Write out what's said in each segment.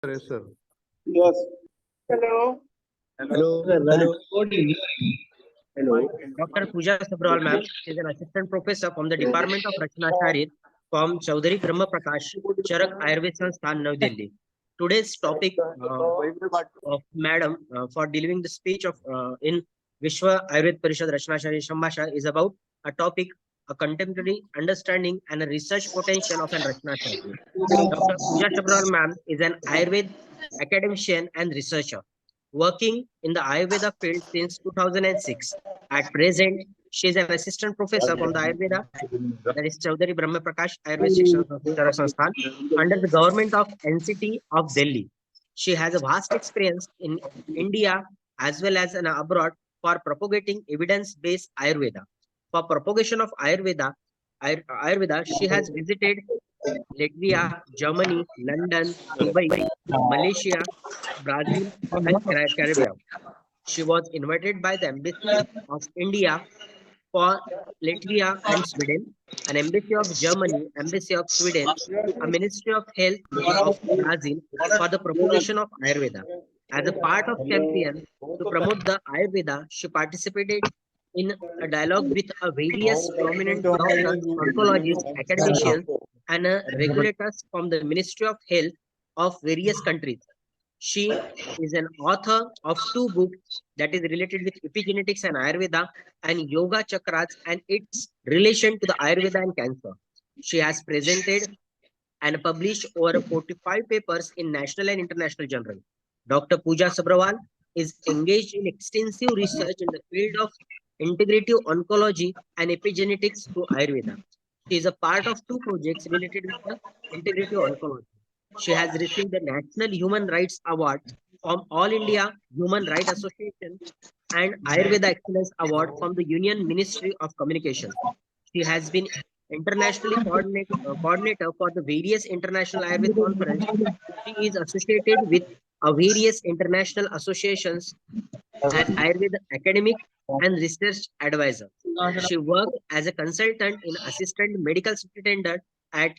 sir. Yes. Hello. Hello. Hello. Dr. Pooja Sabrawal ma'am is an assistant professor from the Department of Rachna from Chaudhary Brahma Prakash Charak Ayurved Sansthan, New Delhi. Today's topic of madam for delivering the speech of in Vishwa Ayurved Parishad Rachna Sambhasha is about a topic, a contemporary understanding and a research potential of an Rachna. Dr. Pooja Sabrawal ma'am is an Ayurved academician and researcher working in the Ayurveda field since 2006. At present, she is an assistant professor from the Ayurveda, that is Chaudhary Brahma Prakash Ayurveda Shiksha Sansthan, under the government of NCT of Delhi. She has a vast experience in India as well as abroad for propagating evidence-based Ayurveda. For propagation of Ayurveda, she has visited Latvia, Germany, London, Dubai, Malaysia, Brazil, and Caribbean. She was invited by the Embassy of India for Latvia and Sweden, an embassy of Germany, embassy of Sweden, a Ministry of Health of Brazil for the propagation of Ayurveda. As a part of campaign to promote the Ayurveda, she participated in a dialogue with various prominent doctors, oncologists, academicians, and regulators from the Ministry of Health of various countries. She is an author of 2 books that is related with epigenetics and Ayurveda and yoga chakras and its relation to the Ayurveda and cancer. She has presented and published over 45 papers in national and international journals. Dr. Pooja Sabrawal is engaged in extensive research in the field of integrative oncology and epigenetics through Ayurveda. She is a part of 2 projects related with the integrative oncology. She has received the National Human Rights Award from All India Human Rights Association and Ayurveda Excellence Award from the Union Ministry of Communication. She has been internationally coordinator for the various international Ayurveda conference. She is associated with various international associations as Ayurveda academic and research advisor. She worked as a consultant in assistant medical superintendent at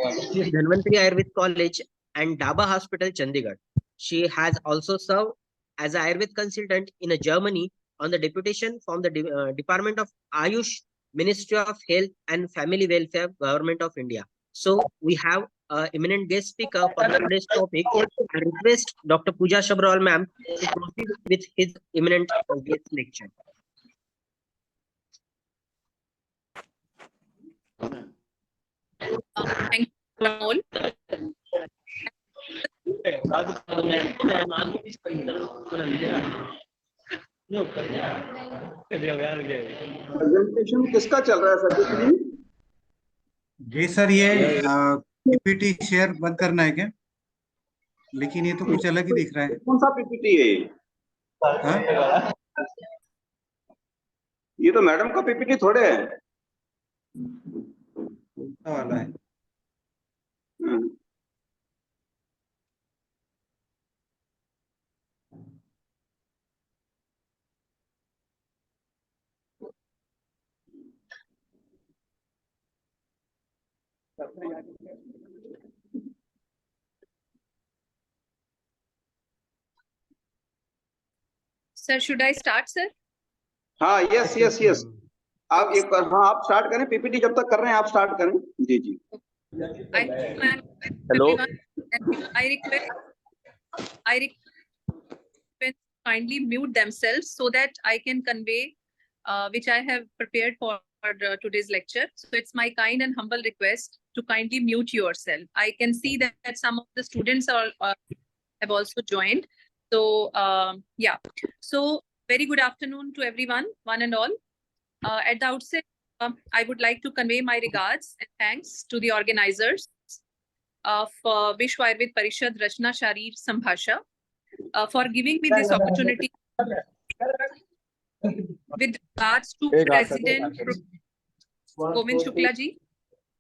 Dhanvantari Ayurved College and Daba Hospital, Chandigarh. She has also served as an Ayurved consultant in Germany on the deputation from the Department of Ayush, Ministry of Health and Family Welfare, Government of India. So we have an eminent guest speaker for today's topic. I request Dr. Pooja Sabrawal ma'am to proceed with his eminent guest lecture. Thank you, Ramol. Presentation किसका चल रहा है sir जी? जी sir, ये PPT share बंद करना है क्या? लेकिन ये तो कुछ अलग ही दिख रहा है। कौन सा पीपीटी है ये? हाँ? ये तो मैडम का पीपीटी थोड़े है। वाला है। Sir, should I start, sir? हाँ, यस। आप एक बार हाँ आप स्टार्ट करें, पीपीटी जब तक कर रहे हैं आप स्टार्ट करें। जी। Hello. I request kindly mute themselves so that I can convey which I have prepared for today's lecture. So it's my kind and humble request to kindly mute yourself. I can see that some of the students have also joined. So yeah. So very good afternoon to everyone, one and all. At the outset, I would like to convey my regards and thanks to the organizers of Vishwa Ayurved Parishad Rachna Sharir Sambhasha for giving me this opportunity. With regards to President Govind Shukla ji,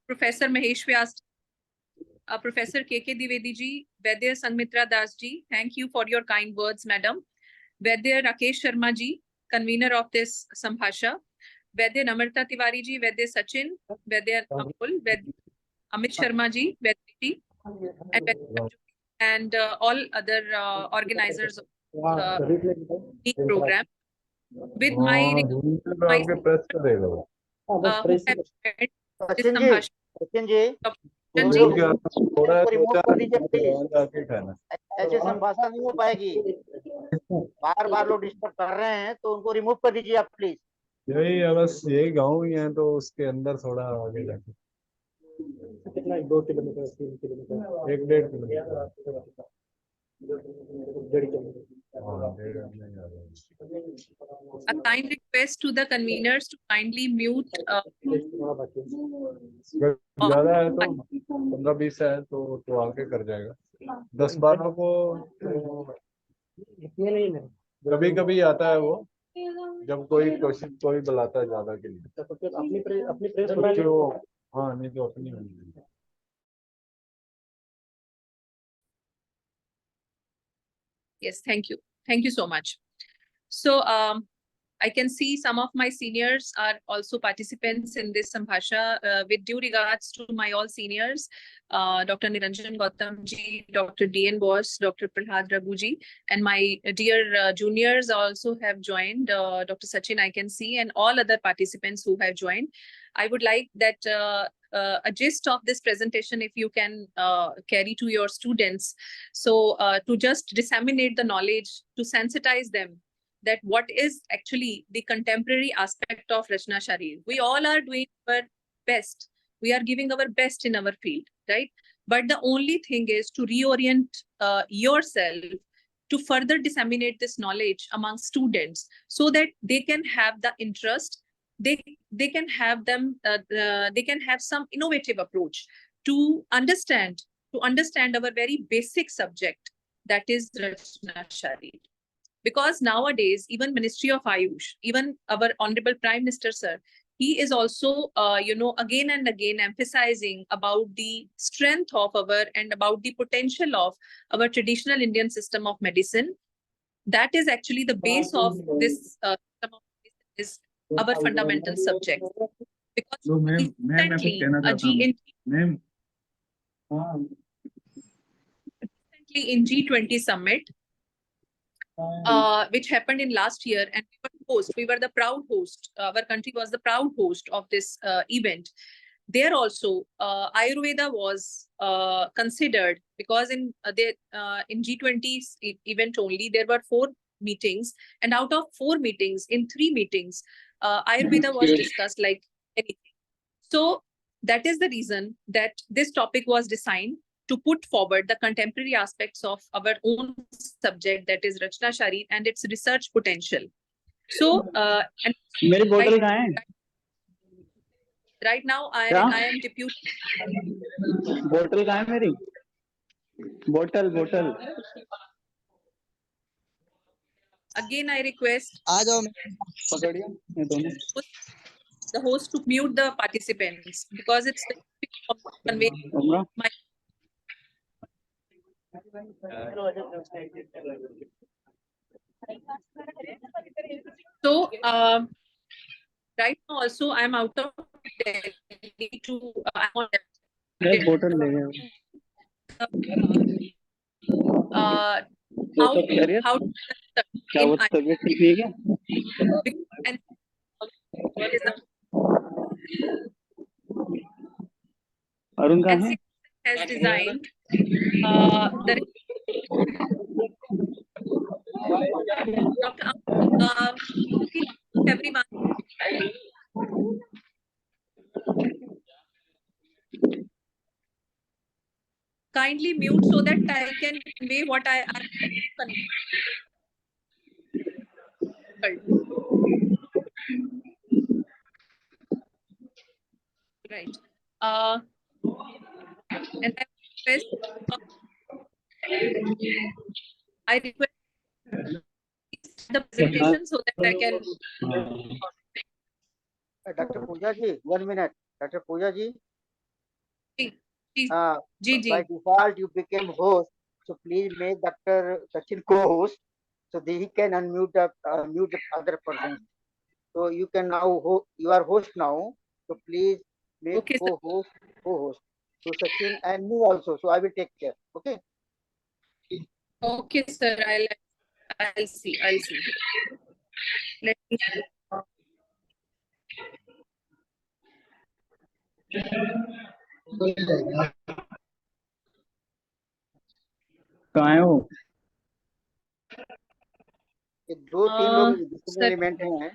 Professor Mahesh Vyas, Professor K.K. Dwivedi ji, Vaidya Sangmitra Das ji, thank you for your kind words, madam. Vaidya Rakesh Sharma ji, convener of this Sambhasha. Vaidya Namrata Tiwari ji, Vaidya Sachin, Vaidya Amul, Vaidya Amit Sharma ji, Vaidya ji, and and all other organizers of the program with my press करेगा वो who have shared this Sachin ji Sambhasha Sachin ji document. भूल गया थोड़ा को remove कर दीजिए please वहाँ जाके खाना ऐसे संभाषा नहीं हो पाएगी बार बार लोग डिस्टर्ब कर रहे हैं तो उनको रिमूव कर दीजिए आप प्लीज यही है बस यही गाँव ही है तो उसके अंदर थोड़ा आगे जाके कितना 2 किलोमीटर 3 किलोमीटर 1-1.5 किलोमीटर डेढ़ किलोमीटर हाँ 1.5 में आ रहा है A kind request to the conveners to kindly mute थोड़ा बाकी अगर ज्यादा है तो 15-20 है तो आगे कर जाएगा 10-12 को इतने नहीं है कभी कभी आता है वो जब कोई बुलाता है ज्यादा के लिए तो फिर अपनी प्रेस बना ली तो हाँ नहीं तो अपनी होनी है। Yes, thank you so much. So I can see some of my seniors are also participants in this Sambhasha. With due regards to my all seniors, Dr. Niranjan Gautam ji, Dr. D.N. Bose, Dr. Prahlad Raghu ji, and my dear juniors also have joined, Dr. Sachin I can see, and all other participants who have joined. I would like that a gist of this presentation, if you can carry to your students. So to just disseminate the knowledge, to sensitize them that what is actually the contemporary aspect of Rachna Sharir. We all are doing our best. We are giving our best in our field, right? But the only thing is to reorient yourself to further disseminate this knowledge among students so that they can have the interest, they can have they can have some innovative approach to understand our very basic subject, that is Rachna Sharir. Because nowadays, even Ministry of Ayush, even our Honorable Prime Minister, sir, he is also, again and again emphasizing about the strength of our and about the potential of our traditional Indian system of medicine. That is actually the base of this system of medicine, is our fundamental subject. Because तो मैं कुछ कहना चाहता हूँ ma'am recently in G20 summit, which happened in last year, and we were the proud host. Our country was the proud host of this event. There also, Ayurveda was considered, because in G20 event only there were 4 meetings, and out of 4 meetings, in 3 meetings, Ayurveda was discussed like anything. So that is the reason that this topic was designed to put forward the contemporary aspects of our own subject, that is Rachna Sharir, and its research potential. So, and मेरी बोतल कहाँ है right now I am deputy. बोतल कहाँ है मेरी बोतल Again, I request आ जाओ पकड़िए ये दोनों the host to mute the participants, because it's convey my. So right now also I'm out of Delhi to I'm on बोतल ले गए how क्या वो तबीयत ठीक है क्या and what is the Arun कहाँ है NCC has designed the Dr. Everyone. Kindly mute so that I can convey what I right. And I request the presentation so that I can. Doctor Puja ji 1 minute doctor Puja ji Ji. by default you became host, so please make Dr. Sachin co-host so that he can unmute mute the other person. So you can now you are host now, so please make Okay, sir. co-host. So Sachin and me also, so I will take care. Okay. Okay, sir. I'll see. I'll see. Let me see. कहाँ है वो? ये 2-3 लोग जितने Sir, element हैं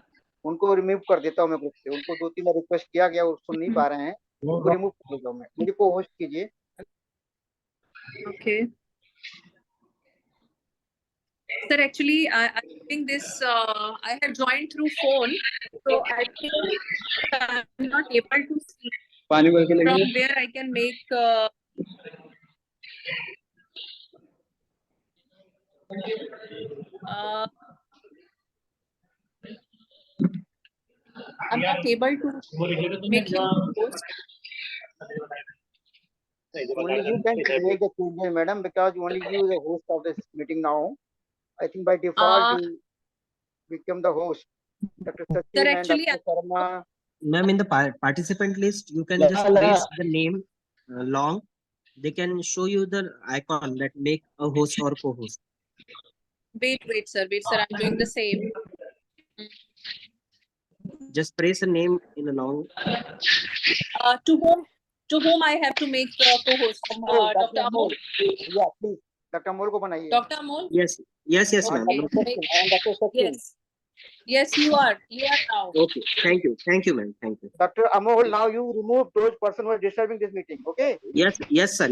उनको remove कर देता हूँ मैं ग्रुप से। उनको 2-3 बार रिक्वेस्ट किया गया, वो सुन नहीं पा रहे हैं, उनको रिमूव कर देता हूँ मैं। मेरे को होस्ट कीजिए। okay. Sir, actually, I think this I have joined through phone, so I think I'm not able to see पानी भर के from लेंगे. where I can make. I'm not able to make him host. Only you can make the changes, madam, because only you the host of this meeting now. I think by default you become the host. Dr. Sir, Sachin and actually, Dr. Sharma. Ma'am, in the participant list, you can just press the name long. They can show you the icon that make a host or co-host. wait, sir. I'm doing the same. Just press a name in a long. To whom I have to make co-host? Dr. Amol. Yeah, please. Dr. Amol को बनाइए. Dr. Amol. Yes, ma'am. Okay. And Dr. Sachin. Yes, you are now. Okay, thank you, ma'am. Thank you. Dr. Amol, now you remove those persons who are disturbing this meeting. Okay. Yes, sir.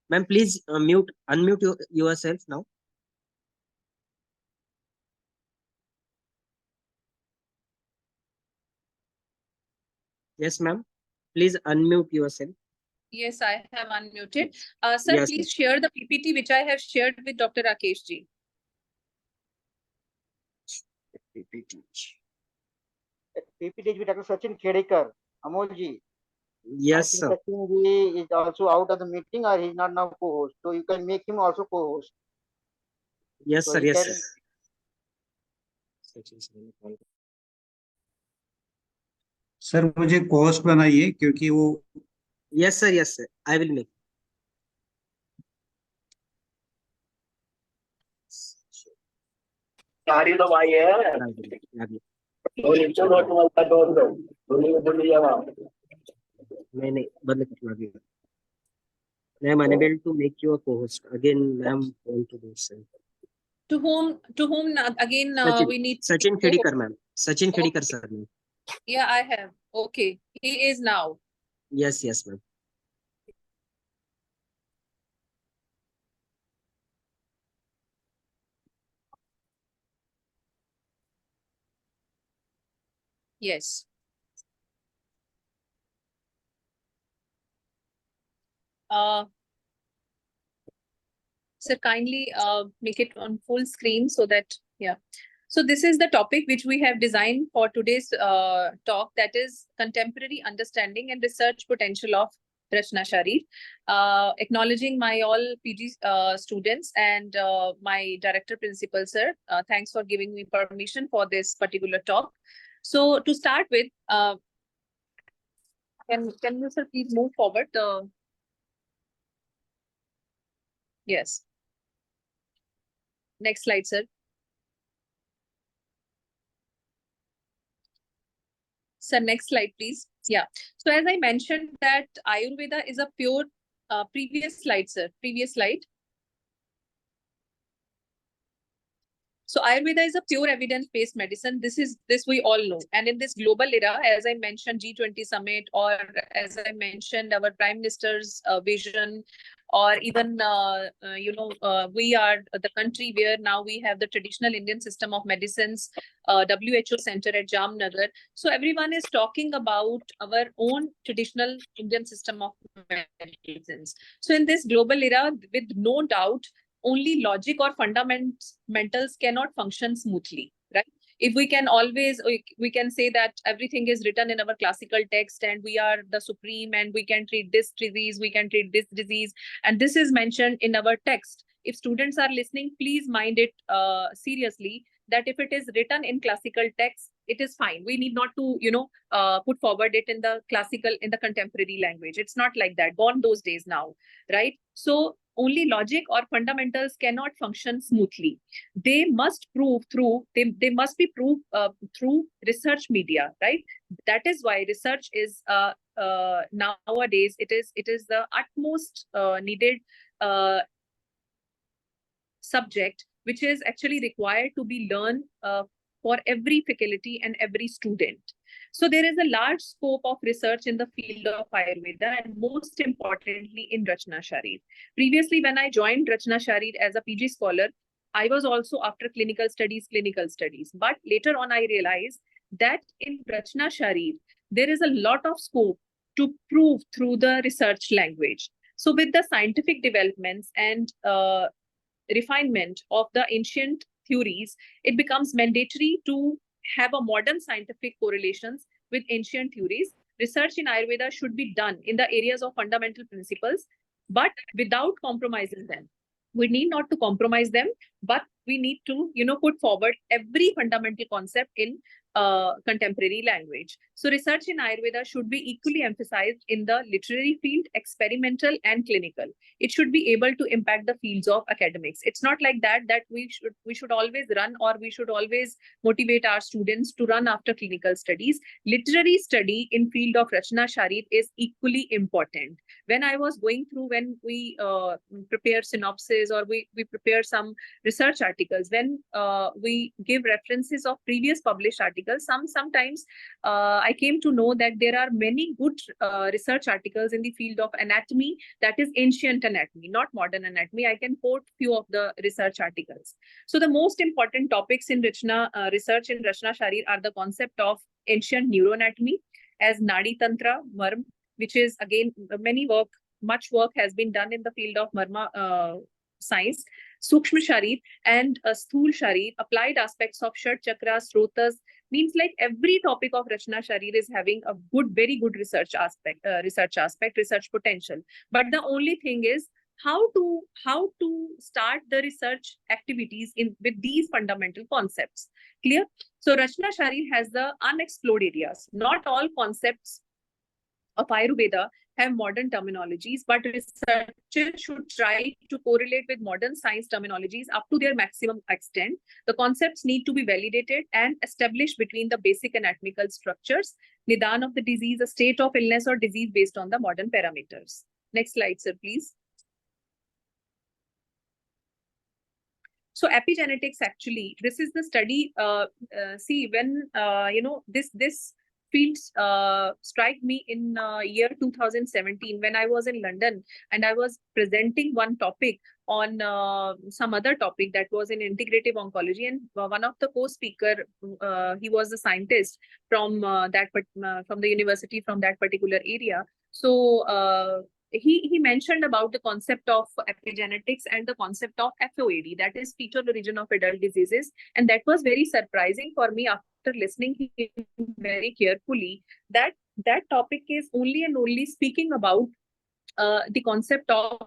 Ma'am, please unmute yourself now. Yes, ma'am. Please unmute yourself. Yes, I have unmuted. Sir, Yes, please share the PPT which I have shared with Dr. Rakesh ji. PPT. PPT with Dr. Sachin Khedekar. Amol ji. Yes, sir. Sachin ji is also out of the meeting, or he is not now co-host. So you can make him also co-host. Yes, So sir. he Yes, can- sir. Sir मुझे coast बनाइए क्योंकि वो Yes, sir. I will make. नहीं बंद करना भी. I am unable to make you a co-host. Again, ma'am, want to do so. To whom again Sachin, we need Sachin Khedekar, ma'am. Sachin Khedekar, sir. Ma'am. Yeah, I have. Okay. He is now. Yes, ma'am. Yes. Sir, kindly make it on full screen so that, yeah. So this is the topic which we have designed for today's talk, that is contemporary understanding and research potential of Rachna Sharir. Acknowledging my all PG students and my director principal, sir. Thanks for giving me permission for this particular talk. So to start with, can you, sir, please move forward? Yes. Next slide, sir. Sir, next slide, please. Yeah. So as I mentioned that Ayurveda is a pure, previous slide, sir. Previous slide. So Ayurveda is a pure evidence-based medicine. This we all know. And in this global era, as I mentioned, G20 summit, or as I mentioned, our Prime Minister's vision, or even, we are the country where now we have the traditional Indian system of medicines, WHO center at Jamnagar. So everyone is talking about our own traditional Indian system of medicines. So in this global era, with no doubt, only logic or fundamentals cannot function smoothly, right? If we can always, we can say that everything is written in our classical text and we are the supreme and we can treat this disease, we can treat this disease, and this is mentioned in our text. If students are listening, please mind it seriously, that if it is written in classical text, it is fine. We need not to, put forward it in the classical, in the contemporary language. It's not like that. Gone those days now, right? So only logic or fundamentals cannot function smoothly. They must prove through, they must be proved through research media, right? That is why research is nowadays, it is the utmost needed subject, which is actually required to be learned for every faculty and every student. So there is a large scope of research in the field of Ayurveda, and most importantly in Rachna Sharir. Previously, when I joined Rachna Sharir as a PG scholar, I was also after clinical studies. But later on, I realized that in Rachna Sharir, there is a lot of scope to prove through the research language. So with the scientific developments and refinement of the ancient theories, it becomes mandatory to have a modern scientific correlations with ancient theories. Research in Ayurveda should be done in the areas of fundamental principles, but without compromising them. We need not to compromise them, but we need to, put forward every fundamental concept in contemporary language. So research in Ayurveda should be equally emphasized in the literary field, experimental and clinical. It should be able to impact the fields of academics. It's not like that we should always run, or we should always motivate our students to run after clinical studies. Literary study in field of Rachna Sharir is equally important. When I was going through, when we prepare synopsis, or we prepare some research articles, when we give references of previous published articles, sometimes I came to know that there are many good research articles in the field of anatomy, that is ancient anatomy, not modern anatomy. I can quote few of the research articles. So the most important topics in research in Rachna Sharir are the concept of ancient neuroanatomy as Nadi Tantra, Marm, which is again much work has been done in the field of Marma science, Sukshma Sharir and Sthul Sharir, applied aspects of Shad Chakras, Srotas. Means like every topic of Rachna Sharir is having a very good research potential. But the only thing is how to start the research activities with these fundamental concepts. Clear? So Rachna Sharir has the unexplored areas. Not all concepts of Ayurveda have modern terminologies, but researchers should try to correlate with modern science terminologies up to their maximum extent. The concepts need to be validated and established between the basic anatomical structures, nidan of the disease, a state of illness or disease based on the modern parameters. Next slide, sir, please. So epigenetics, actually, this is the study. See, when this field struck me in year 2017 when I was in London, and I was presenting one topic on some other topic that was in integrative oncology, and one of the co-speaker, he was a scientist from from the university from that particular area. So he mentioned about the concept of epigenetics and the concept of FOAD, that is fetal origin of adult diseases, and that was very surprising for me after listening him very carefully. That topic is only and only speaking about the concept of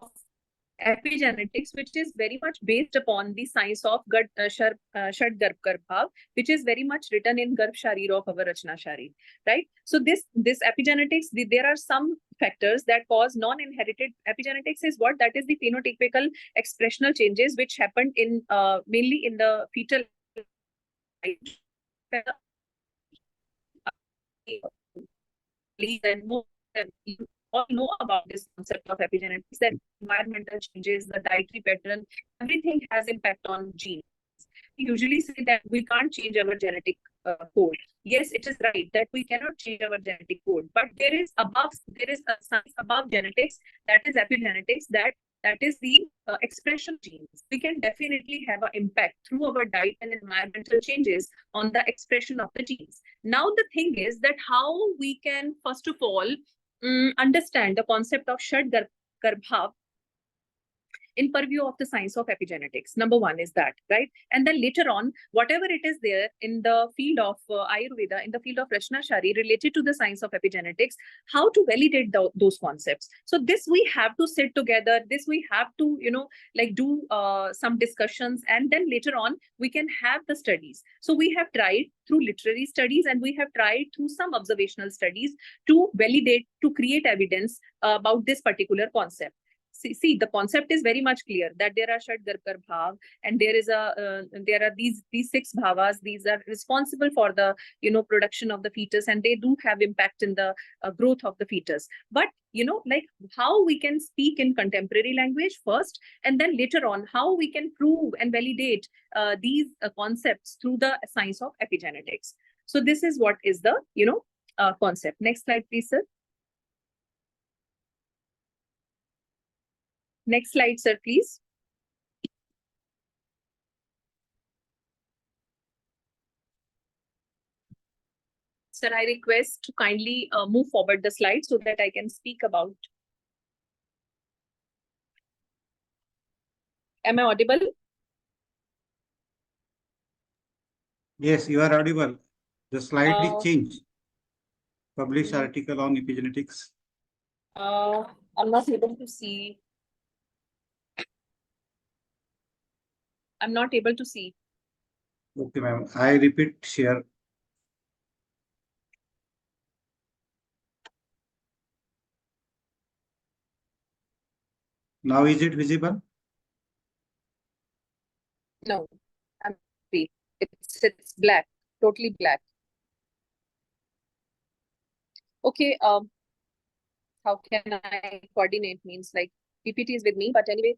epigenetics, which is very much based upon the science of Shad Garbh Garbhav, which is very much written in Garbh Sharir of our Rachna Sharir, right? So this epigenetics, there are some factors that cause non-inherited. Epigenetics is what? That is the phenotypical expressional changes which happened in mainly in the fetal and more. You all know about this concept of epigenetics, that environmental changes, the dietary pattern, everything has impact on genes. We usually say that we can't change our genetic code. Yes, it is right that we cannot change our genetic code, but there is a science above genetics, that is epigenetics, that is the expression genes. We can definitely have an impact through our diet and environmental changes on the expression of the genes. Now the thing is that how we can first of all understand the concept of Shad Garbhav in purview of the science of epigenetics. Number one is that, right? And then later on, whatever it is there in the field of Ayurveda, in the field of Rachna Shari related to the science of epigenetics, how to validate those concepts. So this we have to sit together, this we have to, you know, like do some discussions, and then later on we can have the studies. So we have tried through literary studies and we have tried through some observational studies to validate, to create evidence about this particular concept. See, the concept is very much clear that there are Shad Garkar Bhav, and there are these 6 bhavas. These are responsible for the, you know, production of the fetus, and they do have impact in the growth of the fetus. But, you know, like how we can speak in contemporary language first, and then later on how we can prove and validate these concepts through the science of epigenetics. So this is what is the, you know, concept. Next slide, please, sir. Next slide, sir, please. Sir, I request to kindly move forward the slide so that I can speak about. Am I audible? Yes, you are audible. The slide is changed. Published Hmm. article on epigenetics. I'm not able to see. I'm not able to see. Okay, ma'am. I repeat share. Now is it visible? No, I'm free. It's black, totally black. Okay, how can I coordinate? Means like PPT is with me, but anyway,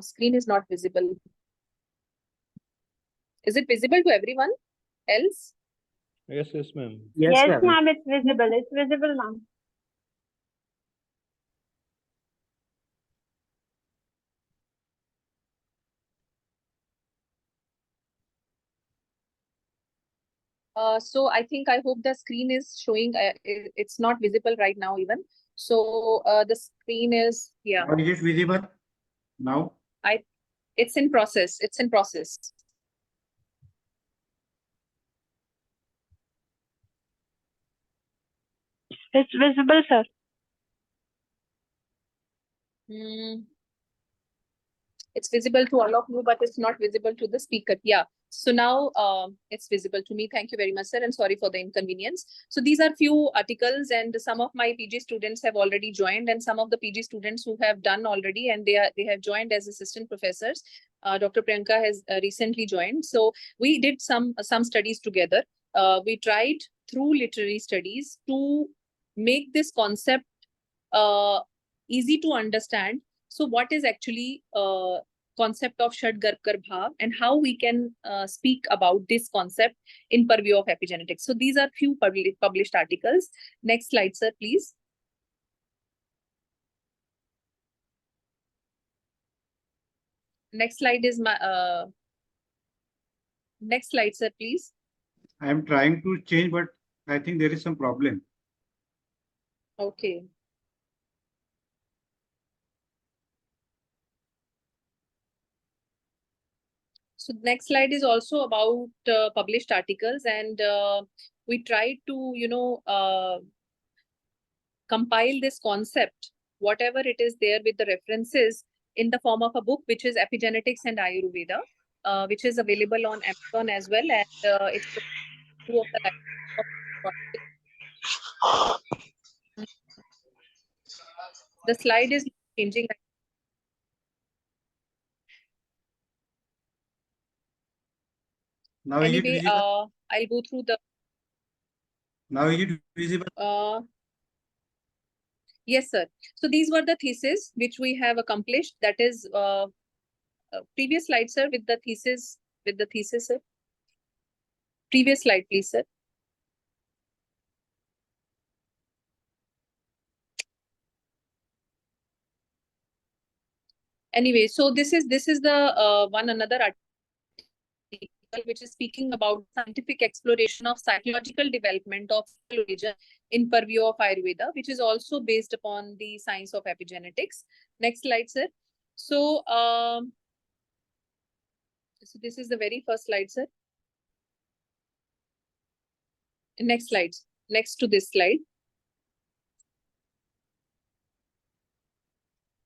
screen is not visible. Is it visible to everyone else? Yes, ma'am. Yes, Yes, ma'am. ma'am, it's visible. It's visible, ma'am. So I hope the screen is showing. It's not visible right now even. So the screen is, yeah. Now is it visible? Now? It's in process. It's in process. It's visible, sir. It's visible to all of you, but it's not visible to the speaker. Yeah. So now it's visible to me. Thank you very much, sir, and sorry for the inconvenience. So these are few articles, and some of my PG students have already joined, and some of the PG students who have done already, and they have joined as assistant professors. Dr. Priyanka has recently joined. So we did some studies together. We tried through literary studies to make this concept easy to understand. So what is actually concept of Shad Garkar Bhav, and how we can speak about this concept in purview of epigenetics. So these are few published articles. Next slide, sir, please. Next slide is my next slide, sir, please. I am trying to change, but I think there is some problem. Okay. So next slide is also about published articles, and we tried to, you know, compile this concept, whatever it is there with the references, in the form of a book, which is Epigenetics and Ayurveda, which is available on Amazon as well, and it's two of the the slide is changing. Now Anyway, is it visible? I'll go through the. Now is it visible? Yes, sir. So these were the theses which we have accomplished. That is previous slide, sir, with the thesis, sir. Previous slide, please, sir. Anyway, so this is the one another article which is speaking about scientific exploration of psychological development of religion in purview of Ayurveda, which is also based upon the science of epigenetics. Next slide, sir. So, so this is the very first slide, sir. Next slide. Next to this slide.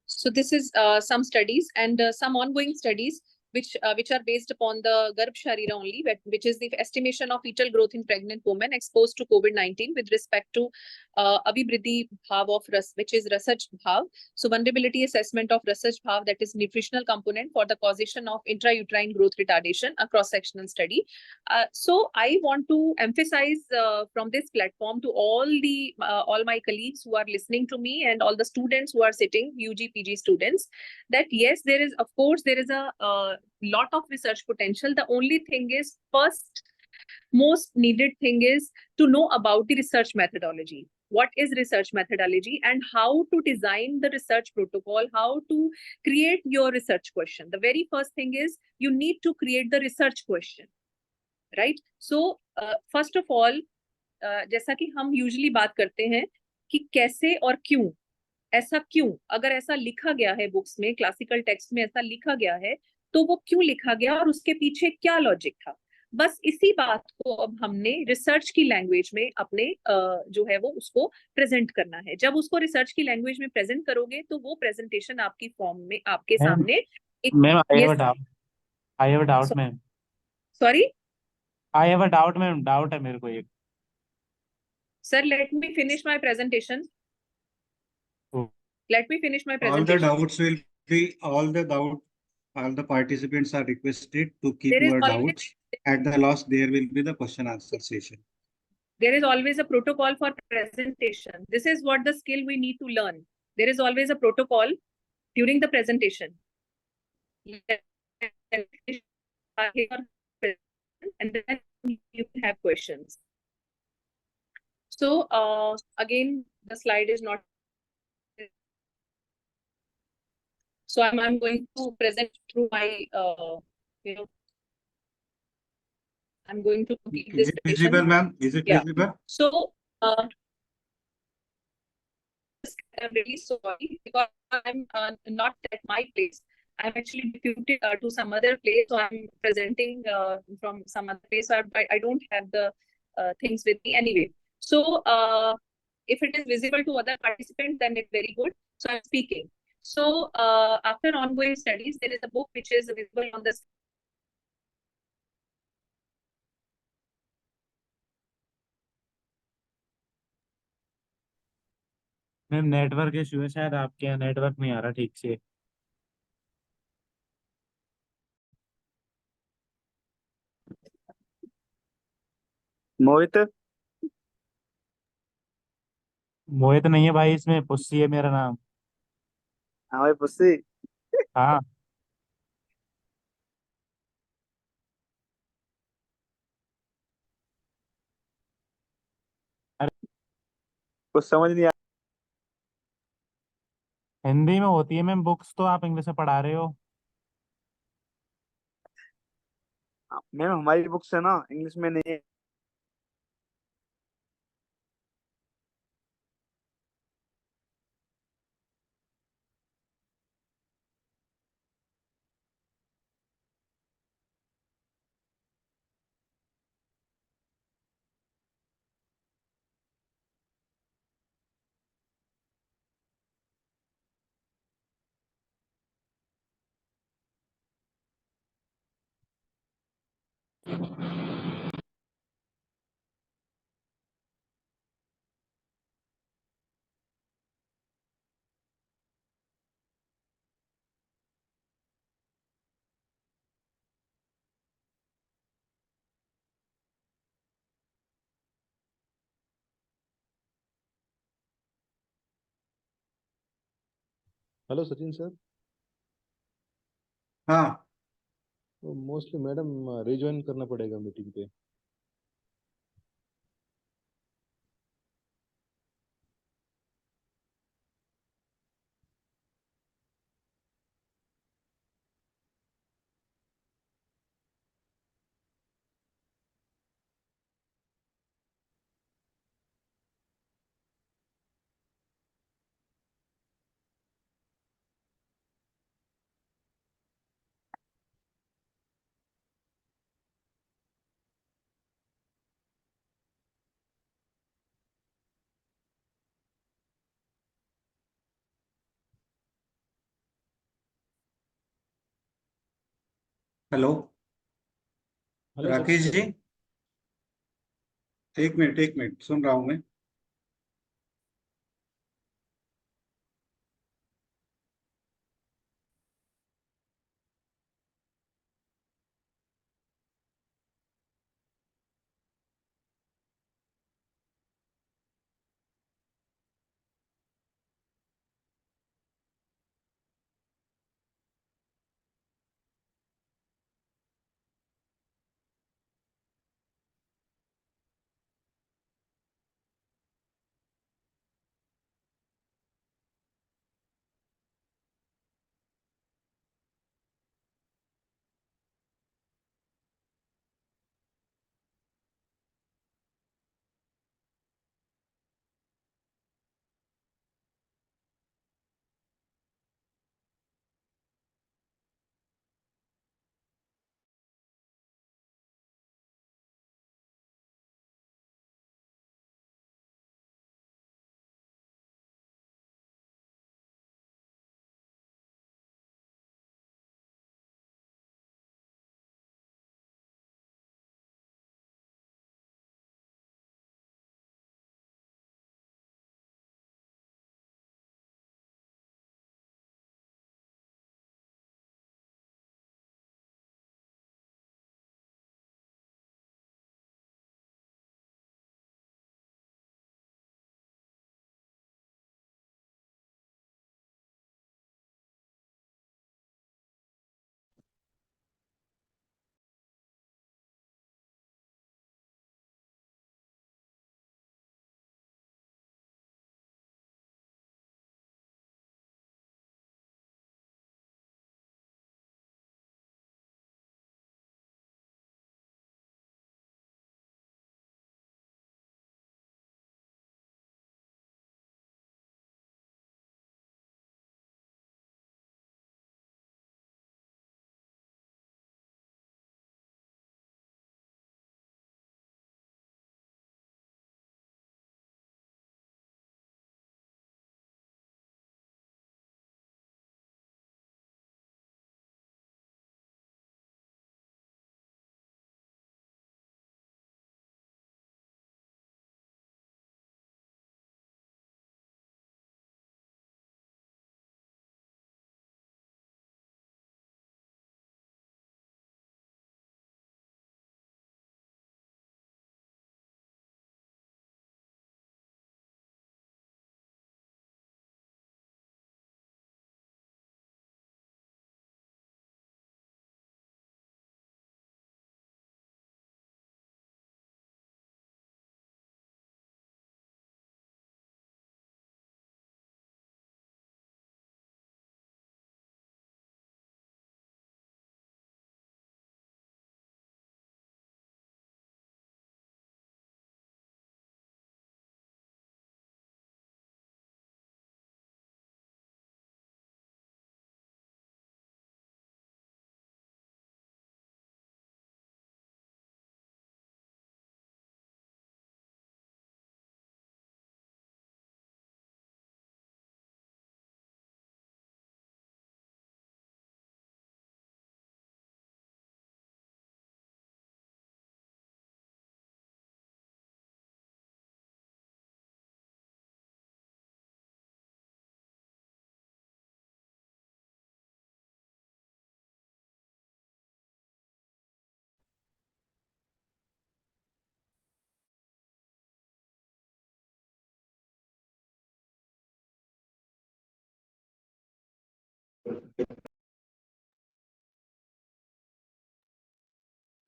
So this is some studies and some ongoing studies which are based upon the Garbh Sharira only, which is the estimation of fetal growth in pregnant women exposed to COVID-19 with respect to Abhivriddhi Bhav of Ras, which is Rasaj Bhav. So vulnerability assessment of Rasaj Bhav, that is nutritional component for the causation of intrauterine growth retardation, a cross-sectional study. So I want to emphasize from this platform to all my colleagues who are listening to me and all the students who are sitting, UG, PG students, that yes, there is, of course, there is a lot of research potential. The only thing is, first most needed thing is to know about the research methodology. What is research methodology and how to design the research protocol, how to create your research question. The very first thing is you need to create the research question, right? So first of all, जैसा कि हम usually बात करते हैं कि कैसे और क्यों, ऐसा क्यों, अगर ऐसा लिखा गया है बुक्स में, क्लासिकल टेक्स्ट में ऐसा लिखा गया है, तो वो क्यों लिखा गया और उसके पीछे क्या लॉजिक था। बस इसी बात को अब हमने रिसर्च की लैंग्वेज में अपने जो है वो उसको प्रेजेंट करना है। जब उसको रिसर्च की लैंग्वेज में प्रेजेंट करोगे तो वो प्रेजेंटेशन आपकी फॉर्म में आपके सामने एक ma'am I have a doubt ma'am. Sorry I have a doubt ma'am, doubt है मेरे को एक। Sir let me finish my presentation. Let me finish my All the presentation. doubts will be, all the participants are requested to keep There is your always doubts. At the last, there will be the question answer session. there is always a protocol for presentation. This is what the skill we need to learn. There is always a protocol during the presentation. And then you have questions. So again, the slide is not. So I'm going to present through my, you know, I'm going to complete this Is it visible, session. ma'am? Is it Yeah. visible? So I'm really sorry because I'm not at my place. I'm actually deputed to some other place, so I'm presenting from some other place. So I don't have the things with me anyway. So if it is visible to other participants, then it's very good. So I'm speaking. So after ongoing studies, there is a book which is visible on the ma'am network issue है शायद, आपके यहाँ network नहीं आ रहा ठीक से। मोहित। मोहित नहीं है भाई, इसमें पुस्सी है मेरा नाम। हाँ भाई पुस्सी। हाँ कुछ समझ नहीं हिंदी में होती है मैम बुक्स, तो आप इंग्लिश में पढ़ा रहे हो। मैम हमारी बुक्स है ना, इंग्लिश में नहीं है। Hello Sachin sir. हाँ, तो मोस्टली मैडम रिज्वाइन करना पड़ेगा मीटिंग पे। हेलो हेलो राकेश जी, एक मिनट सुन रहा हूँ मैं।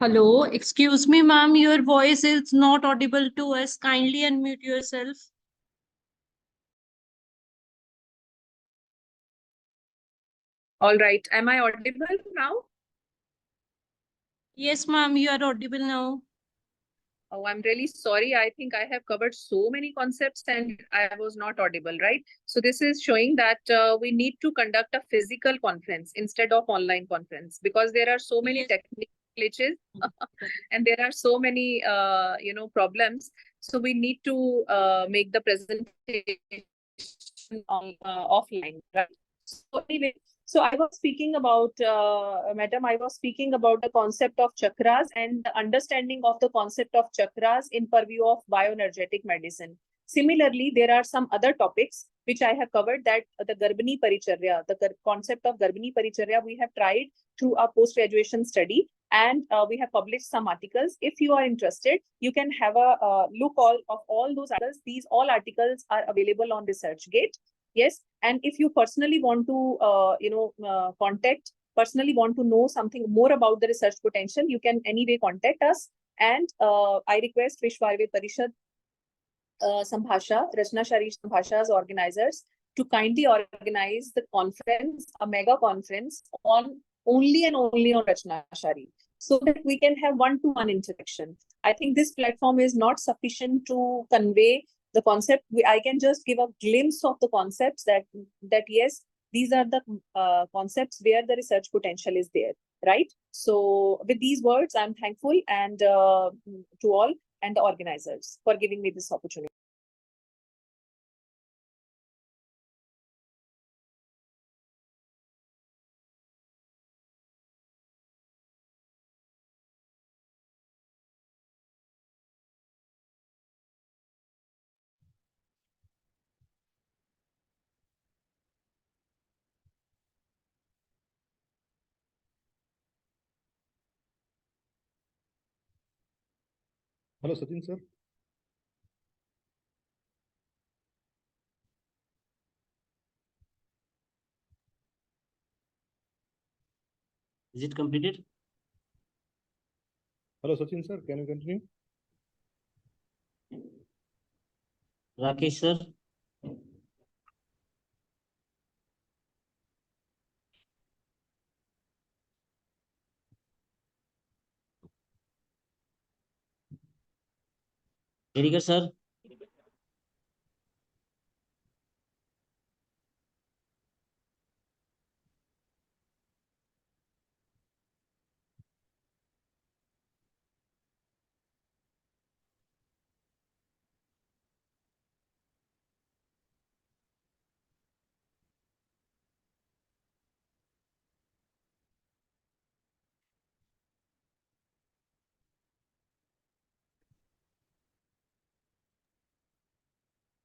Hello, excuse me, ma'am. Your voice is not audible to us. Kindly unmute yourself. All right. Am I audible now? Yes, ma'am. You are audible now. Oh, I'm really sorry. I think I have covered so many concepts and I was not audible, right? So this is showing that we need to conduct a physical conference instead of online conference because there are so many Yes. technical glitches and there are so many, problems. So we need to make the presentation on offline, right? So anyway, So I was speaking about, madam, I was speaking about the concept of chakras and the understanding of the concept of chakras in purview of bioenergetic medicine. Similarly, there are some other topics which I have covered, that the Garbhini Paricharya, the concept of Garbhini Paricharya, we have tried through a post-graduation study, and we have published some articles. If you are interested, you can have a look of all those articles. These all articles are available on ResearchGate. Yes, and if you personally want to, personally want to know something more about the research potential, you can anyway contact us. And I request Vishwa Ayurved Parishad Sambhasha, Rachna Sambhasha's organizers to kindly organize the conference, a mega conference on only and only on Rachna Shari, so that we can have one-to-one interaction. I think this platform is not sufficient to convey the concept. I can just give a glimpse of the concepts that yes, these are the concepts where the research potential is there, right? So with these words, I'm thankful and to all and the organizers for giving me this opportunity. Hello, Sachin sir. Is it completed? Hello, Sachin sir. Can you continue? Rakesh sir. Very good, sir.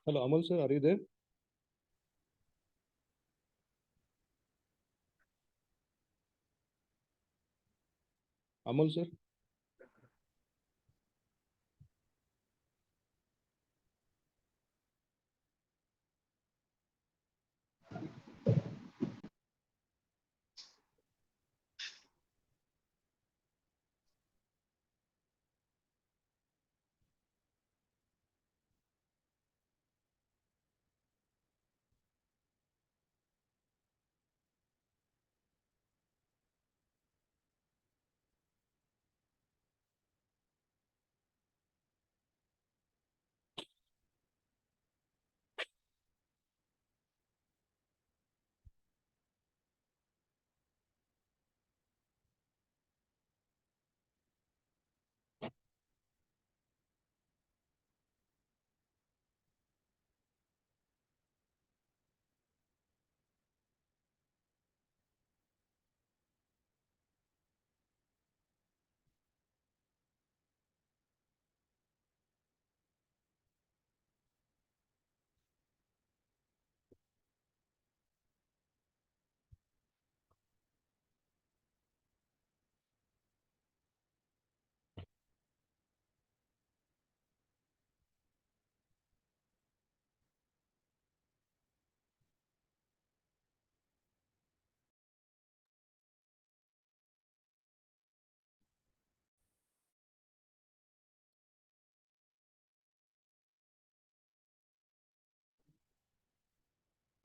Hello, Amal sir. Are you there? Amal sir.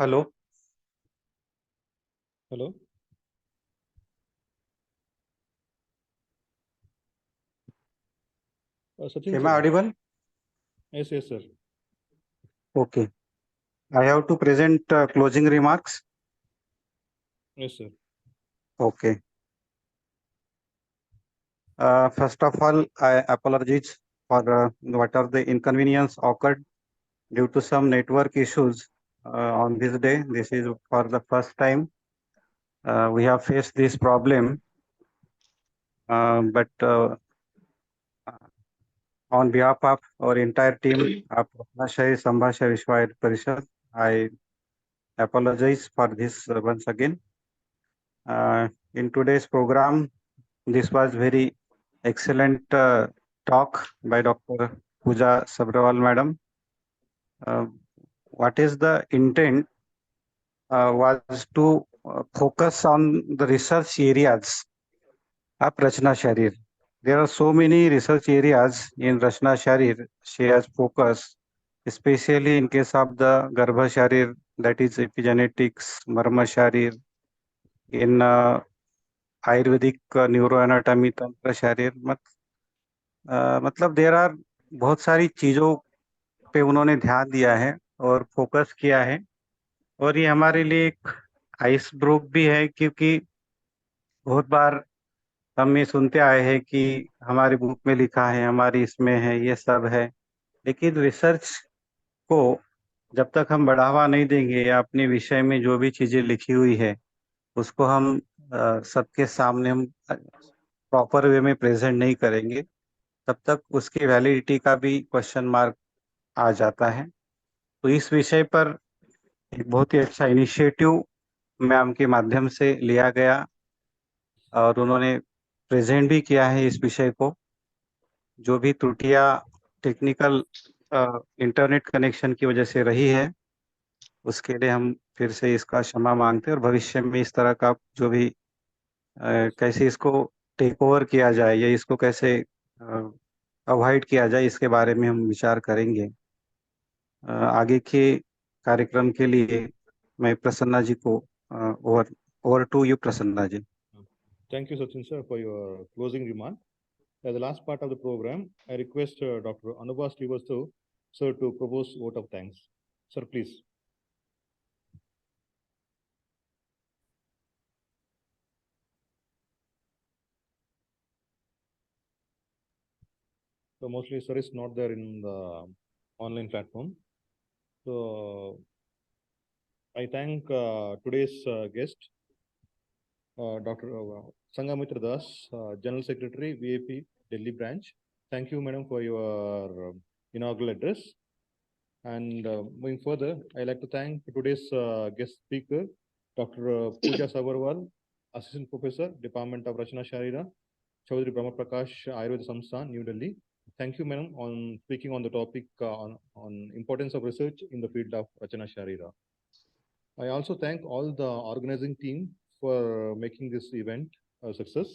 Hello. Hello. Sachin Am sir. I audible? Yes, yes, sir. Okay. I have to present closing remarks. Yes, sir. Okay. First of all, I apologize for what are the inconvenience occurred due to some network issues on this day. This is for the first time. we have faced this problem, but on behalf of our entire team of VAP-Sambhasha Vishwa Parishad, I apologize for this once again. In today's program, this was very excellent talk by Dr. Pooja Sabrawal Madam. What is the intent was to focus on the research areas of Rachna Sharir. There are so many research areas in Rachna Sharir. She has focused, especially in case of the Garbha Sharir, that is epigenetics, Marma Sharir, in Ayurvedic neuroanatomy, Tantra Sharir. मतलब there are बहुत सारी चीजों पे उन्होंने ध्यान दिया है और फोकस किया है, और ये हमारे लिए एक आइस ब्रोक भी है, क्योंकि बहुत बार हम ये सुनते आए हैं कि हमारी बुक में लिखा है, हमारी इसमें है, ये सब है, लेकिन रिसर्च को जब तक हम बढ़ावा नहीं देंगे या अपने विषय में जो भी चीजें लिखी हुई है उसको हम सबके सामने हम प्रॉपर वे में प्रेजेंट नहीं करेंगे, तब तक उसकी वैलिडिटी का भी क्वेश्चन मार्क आ जाता है। तो इस विषय पर एक बहुत ही अच्छा इनिशिएटिव मैम के माध्यम से लिया गया और उन्होंने प्रेजेंट भी किया है इस विषय को। जो भी त्रुटियां टेक्निकल इंटरनेट कनेक्शन की वजह से रही है उसके लिए हम फिर से इसका क्षमा मांगते हैं, और भविष्य में इस तरह का जो भी कैसे इसको टेक ओवर किया जाए या इसको कैसे अवॉइड किया जाए इसके बारे में हम विचार करेंगे। आगे के कार्यक्रम के लिए मैं प्रसन्ना जी को over to you Prasanna ji. Thank you, Sachin sir, for your closing remark. As the last part of the program, I request Dr. Anubha Srivastav, sir, to propose vote of thanks. Sir, please. So mostly sir is not there in the online platform. So I thank today's guest, Dr. Sangamitra Das, General Secretary, VAP, Delhi branch. Thank you, madam, for your inaugural address. And moving further, I'd like to thank today's guest speaker, Dr. Pooja Sabharwal, Assistant Professor, Department of Rachna Sharira, Chaudhary Brahma Prakash, Ayurveda Samsthan, New Delhi. Thank you, madam, on speaking on the topic on importance of research in the field of Rachna Sharira. I also thank all the organizing team for making this event a success.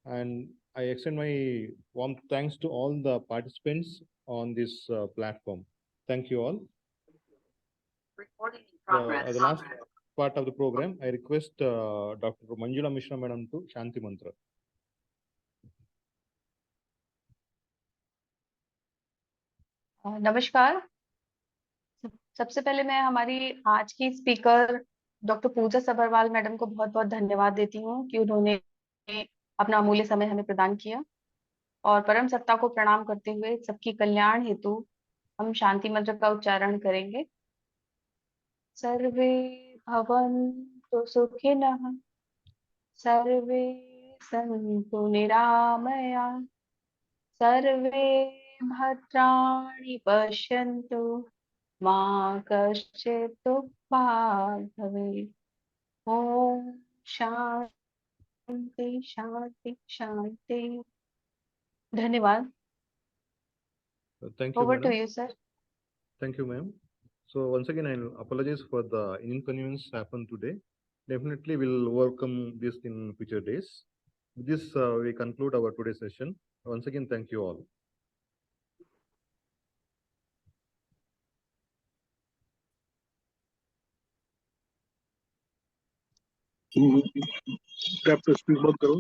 And I extend my warm thanks to all the participants on this platform. Thank you all. Recording in progress. As the last part of the program, I request Dr. Manjula Mishra madam to Shanti Mantra. नमस्कार। सबसे पहले मैं हमारी आज की speaker doctor पूजा Sabharwal madam को बहुत बहुत धन्यवाद देती हूँ कि उन्होंने अपना अमूल्य समय हमें प्रदान किया, और परम सत्ता को प्रणाम करते हुए सबकी कल्याण हेतु हम शांति मंत्र का उच्चारण करेंगे। सर्वे भवन्तु सुखिनः, सर्वे सन्तु निरामया, सर्वे भद्राणि पश्यन्तु, मा कश्चित् दुःखभाग् भवेत्। ओम शांति शांति शांति। धन्यवाद। Thank you, Over to madam. you, sir. Thank you, ma'am. So once again, I'll apologize for the inconvenience happened today. Definitely we'll overcome this in future days. With this, we conclude our today's session. Once again, thank you all. Captain speak मत करो।